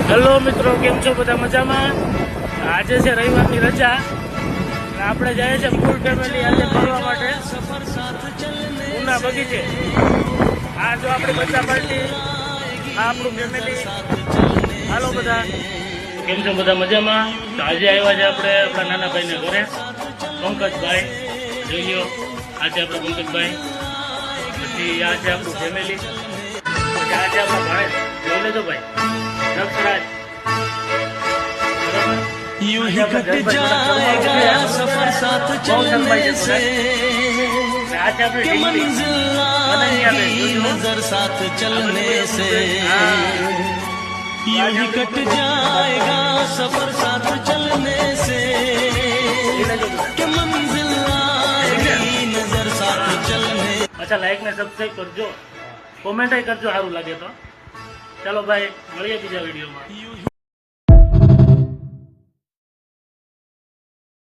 Hello મિત્રો, કેમ છો બધા? મજામાં? આજે છે રવિવારની રજા અને આપણે જઈએ છીએ ફૂલ ફેમિલી આજે ફરવા માટે ઉના બગીચે. આ જો આપણી બધા પાર્ટી, આ આપણું ફેમિલી. હાલો બધા, કેમ છો બધા? મજામાં? તો આજે આવ્યા છે આપણે આપણા નાના ભાઈને ઘરે, પંકજભાઈ. જોઈ લો, આ છે આપણા પંકજભાઈ. પછી આ છે આપણું ફેમિલી. પછી આ છે આપણા ભાઈ, જોઈ લેજો ભાઈ, दक्षराज. यूं ही कट जाएगा सफर साथ चलने से कि मंजिल आएगी नजर साथ चलने से. यूं ही कट जाएगा सफर साथ चलने से कि मंजिल आएगी नजर साथ चलने. अच्छा, लाइक ने सब्सक्राइब करजो, कमेंट करजो, सारू लगे तो. चलो भाई, મળીએ બીજા વિડીયોમાં.